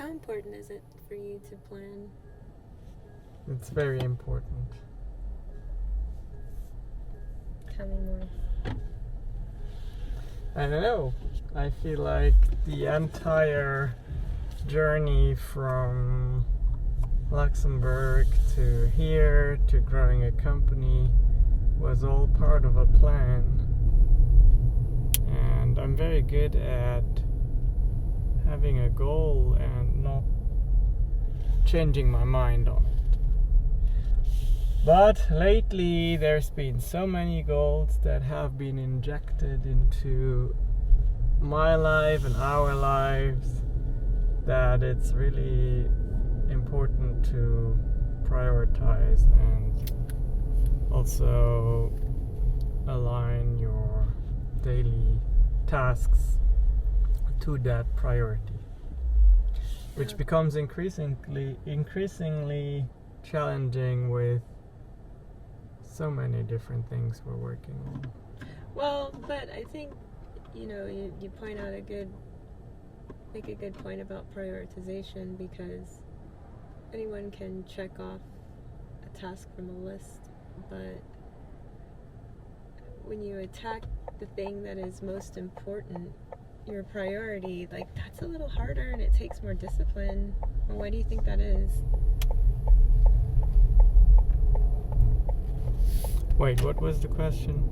How important is it for you to plan? It's very important. Tell me more. I don't know. I feel like the entire journey from Luxembourg to here to growing a company was all part of a plan. And I'm very good at having a goal and not changing my mind on it. But lately there's been so many goals that have been injected into my life and our lives that it's really important to prioritize and also align your daily tasks to that priority, which becomes increasingly challenging with so many different things we're working on. Well, but I think, you point out make a good point about prioritization, because anyone can check off a task from a list, but when you attack the thing that is most important, your priority, that's a little harder and it takes more discipline. Well, why do you think that is? Wait, what was the question?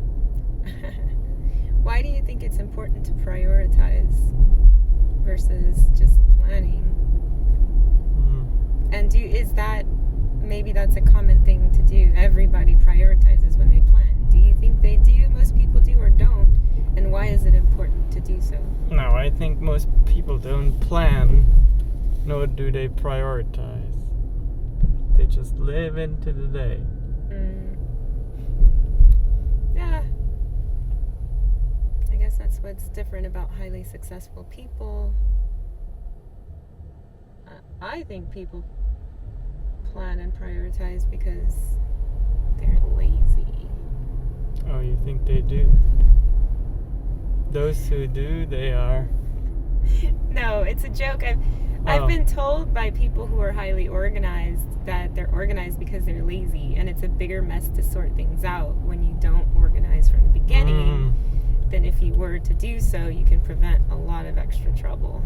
Why do you think it's important to prioritize versus just planning? And is that, maybe that's a common thing to do? Everybody prioritizes when they plan. Do you think they do? Most people do or don't? And why is it important to do so? No, I think most people don't plan, nor do they prioritize. They just live into the day. Yeah. I guess that's what's different about highly successful people. I think people plan and prioritize because they're lazy. Oh, you think they do? Those who do, they are... No, it's a joke. I've been told by people who are highly organized that they're organized because they're lazy, and it's a bigger mess to sort things out when you don't organize from the beginning than if you were to do so. You can prevent a lot of extra trouble.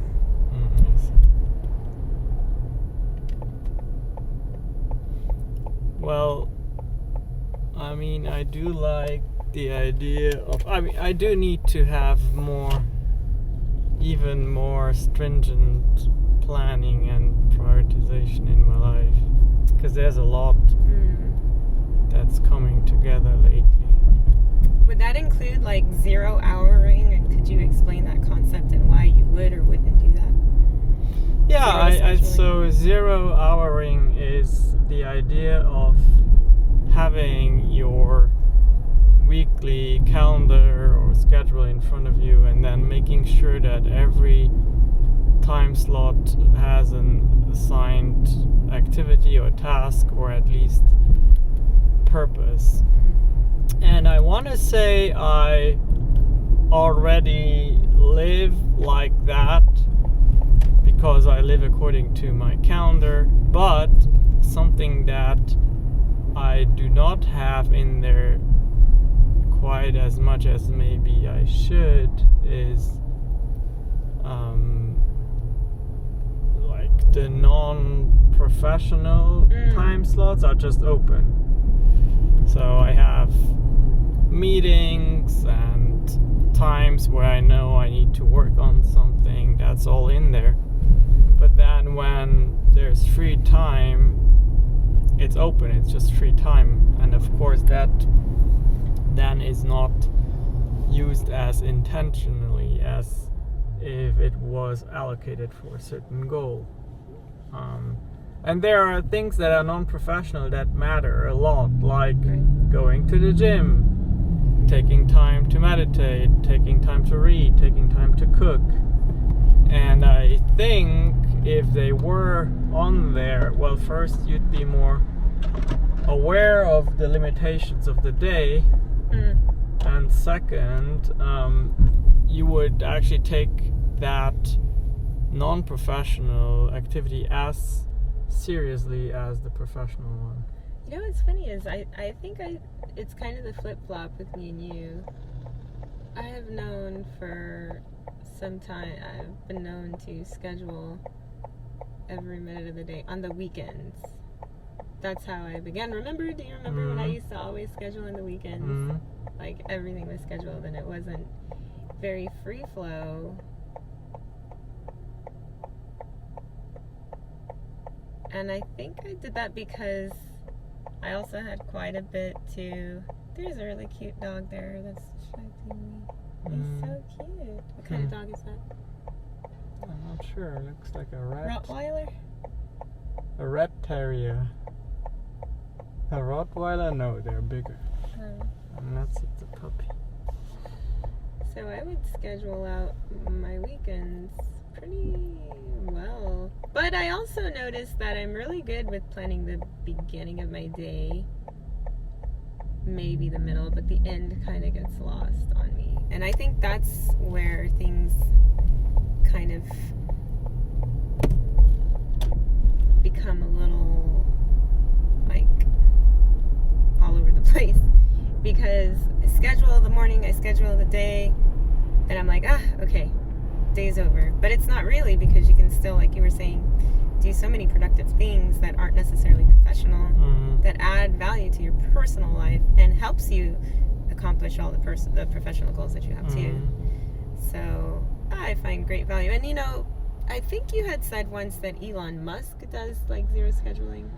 Well, I mean, I do like the idea of... I do need to have even more stringent planning and prioritization in my life, because there's a lot that's coming together lately. Would that include zero houring, and could you explain that concept and why you would or wouldn't do that? Yeah, so zero houring is the idea of having your weekly calendar or schedule in front of you, and then making sure that every time slot has an assigned activity or task, or at least purpose. And I want to say I already live like that because I live according to my calendar, but something that I do not have in there quite as much as maybe I should is the non-professional time slots are just open. So I have meetings and times where I know I need to work on something, that's all in there. But then when there's free time, it's open, it's just free time. And of course that then is not used as intentionally as if it was allocated for a certain goal. And there are things that are non-professional that matter a lot, like going to the gym, taking time to meditate, taking time to read, taking time to cook. And I think if they were on there, well, first you'd be more aware of the limitations of the day, and second, you would actually take that non-professional activity as seriously as the professional one. You know what's funny is I think it's kind of the flip-flop with me and you. I have known for some time, I've been known to schedule every minute of the day on the weekends. That's how I began. Do you remember when I used to always schedule on the weekends? Like everything was scheduled and it wasn't very free flow. And I think I did that because I also had quite a bit to... There's a really cute dog there that's distracting me. He's so cute. What kind of dog is that? I'm not sure. It looks like a rat. Rottweiler? A rat terrier. A Rottweiler? No, they're bigger. Oh. And that's a puppy. So I would schedule out my weekends pretty well. But I also noticed that I'm really good with planning the beginning of my day, maybe the middle, but the end kind of gets lost on me. And I think that's where things kind of become a little like all over the place, because I schedule the morning, I schedule the day, then I'm like, okay, day's over. But it's not really, because you can still, like you were saying, do so many productive things that aren't necessarily professional, that add value to your personal life and helps you accomplish all the professional goals that you have too. So I find great value. And you know, I think you had said once that Elon Musk does like zero scheduling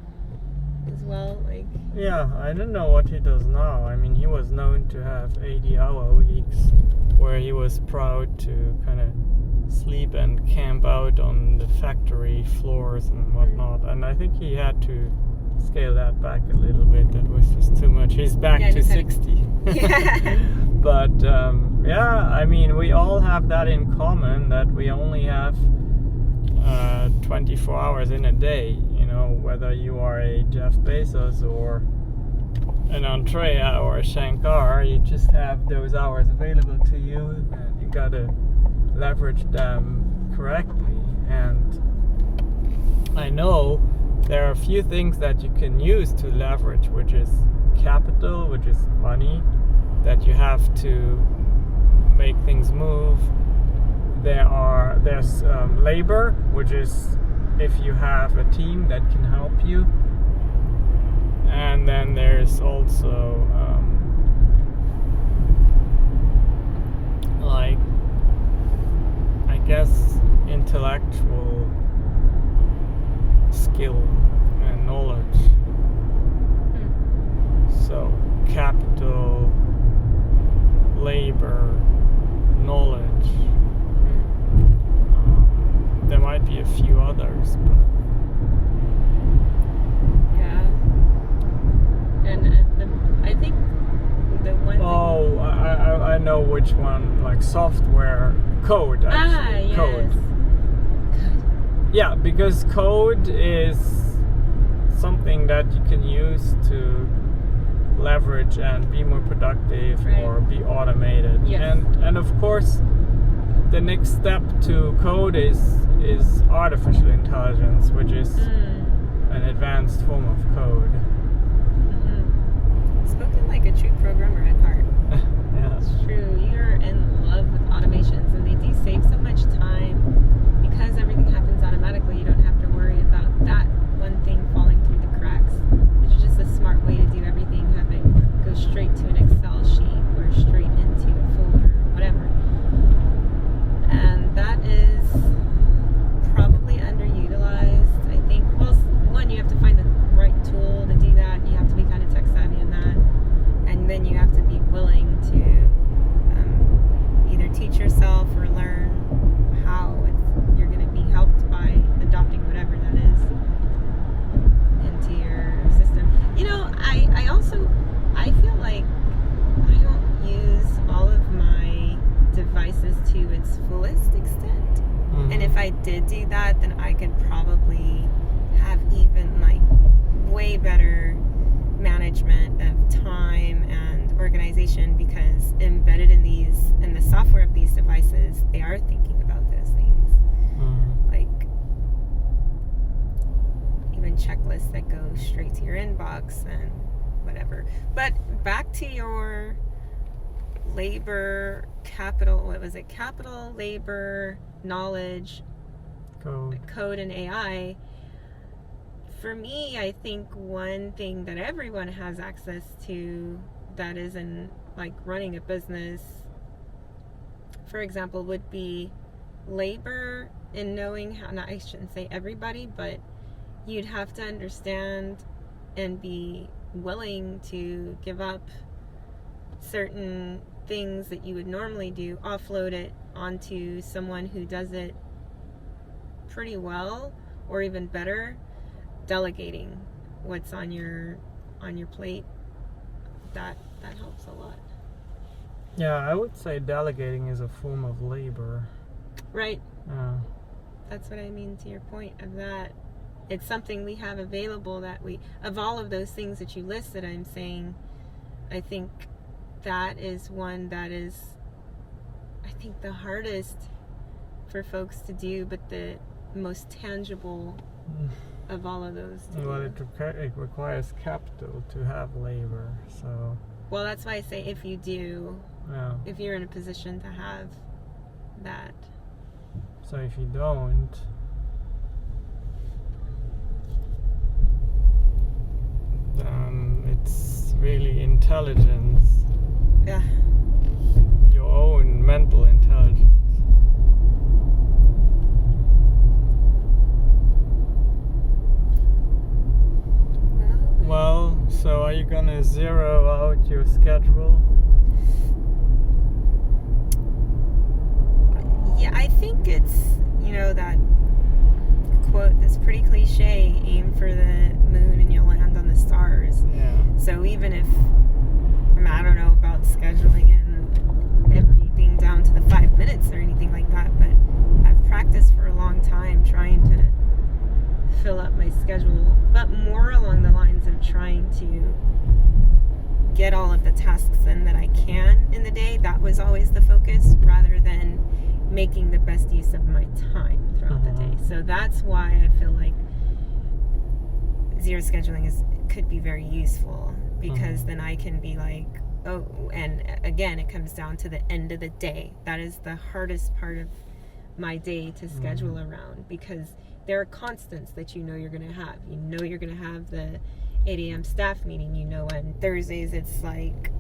as well. Like, yeah, I don't know what he does now. I mean, he was known to have 80-hour weeks where he was proud to kind of sleep and camp out on the factory floors and whatnot. And I think he had to scale that back a little bit. That was just too much. He's back to 60. Yeah. But yeah, I mean, we all have that in common, that we only have 24 hours in a day. You know, whether you are a Jeff Bezos or an Andrea or a Shankar, you just have those hours available to you, and you gotta leverage them correctly. And I know there are a few things that you can use to leverage, which is capital, which is money that you have to make things move. There's labor, which is if you have a team that can help you. And then there's also like, I guess, intellectual skill and knowledge. So capital, labor, knowledge. There might be a few others, but yeah. And I think the one thing... I know which one. Like software, code. Actually. Yes. Code. Yeah, because code is something that you can use to leverage and be more productive, right, or be automated. Yes. And of course, the next step to code is artificial intelligence, which is an advanced form of code. Spoken like a true programmer at heart. Yeah. It's true. You're in love with automations, and they do save so much time because everything happens automatically. You don't have to worry about that one thing falling through the cracks, which is just a smart way to do everything. Have it go straight to an Excel sheet or straight into a folder, whatever. And that is probably underutilized. I think, well, one, you have to find the right tool to do that. You have to be kind of tech savvy in that. And then you have to be willing to either teach yourself or learn how you're going to be helped by adopting whatever that is into your system. You know, I also feel like I don't use all of my devices to its fullest extent. And if I did do that, then I could probably have even like way better management of time and organization, because embedded in the software of these devices, they are thinking about those things. checklist that goes straight to your inbox and whatever. But back to your labor, capital labor, knowledge, code and AI. For me, I think one thing that everyone has access to that isn't like running a business, for example, would be labor in knowing how, I shouldn't say everybody, but you'd have to understand and be willing to give up certain things that you would normally do, offload it onto someone who does it pretty well or even better. Delegating what's on your plate, that helps a lot. Yeah, I would say delegating is a form of labor. Right. That's what I mean to your point of that. It's something we have available that of all of those things that you listed, I'm saying, I think that is one that is, I think, the hardest for folks to do, but the most tangible of all of those. Well, it requires capital to have labor, so. Well, that's why I say if you do, if you're in a position to have that. So if you don't, then it's really intelligence. Yeah. Your own mental intelligence. Well, so are you gonna zero out your schedule? Yeah, I think it's, that quote that's pretty cliche, aim for the moon and you'll land on the stars. Yeah. So even if, I don't know about scheduling and everything down to the 5 minutes or anything like that, but I've practiced for a long time trying to fill up my schedule, but more along the lines of trying to get all of the tasks in that I can in the day. That was always the focus, rather than making the best use of my time throughout the day. So that's why I feel like zero scheduling could be very useful, because then I can be like, oh, and again, it comes down to the end of the day. That is the hardest part of my day to schedule around, because there are constants that you're going to have. You're going to have the 8 a.m. staff meeting. On Thursdays it's like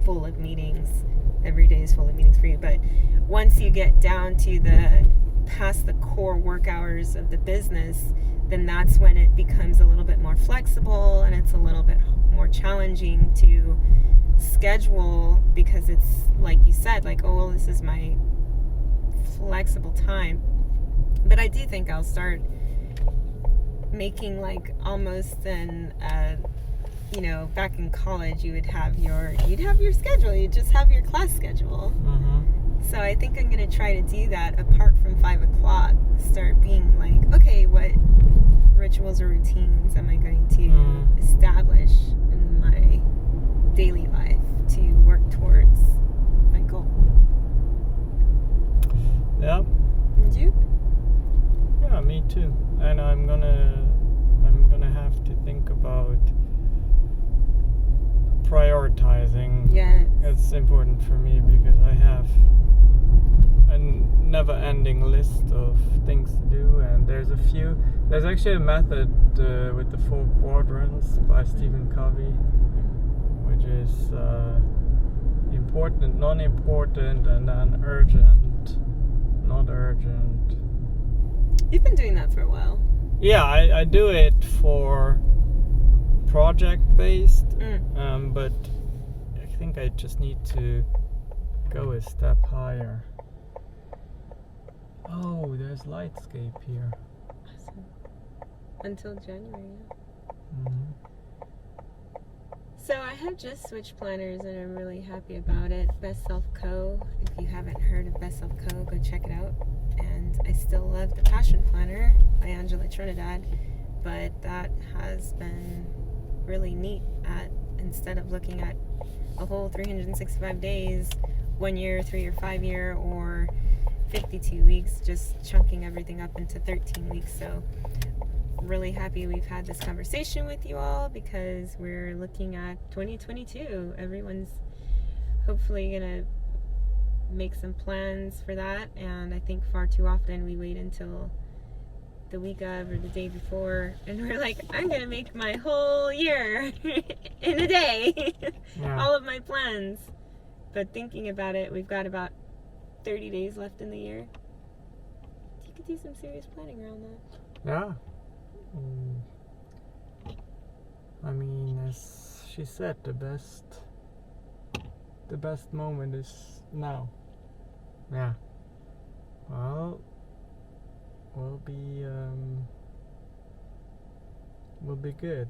full of meetings. Every day is full of meetings for you. But once you get down to past the core work hours of the business, then that's when it becomes a little bit more flexible, and it's a little bit more challenging to schedule, because it's like you said, like, oh, well, this is my flexible time. But I do think I'll start making like almost back in college you'd have your schedule. You'd just have your class schedule. So I think I'm going to try to do that apart from 5 o'clock. Start being like, okay, what rituals or routines am I going to establish in my daily life to work towards my goal? Yep. And you? Yeah, me too. And I'm gonna have to think about prioritizing. Yes. It's important for me because I have a never-ending list of things to do, and there's actually a method with the 4 quadrants by Stephen Covey, which is important, non-important, and then urgent, not urgent. You've been doing that for a while. Yeah, I do it for project-based, but I think I just need to go a step higher. Oh, there's Lightscape here. Awesome. Until January. So I have just switched planners and I'm really happy about it. Best Self Co. If you haven't heard of Best Self Co, go check it out. And I still love the Passion Planner by Angela Trinidad, but that has been really neat instead of looking at a whole 365 days, 1 year, 3 or 5 year, or 52 weeks, just chunking everything up into 13 weeks. So really happy we've had this conversation with you all, because we're looking at 2022. Everyone's hopefully gonna make some plans for that, and I think far too often we wait until the week of or the day before and we're like, I'm gonna make my whole year in a day. Yeah. All of my plans. But thinking about it, we've got about 30 days left in the year. You could do some serious planning around that. Yeah. I mean, as she said, the best moment is now. Yeah. Well, we'll be good.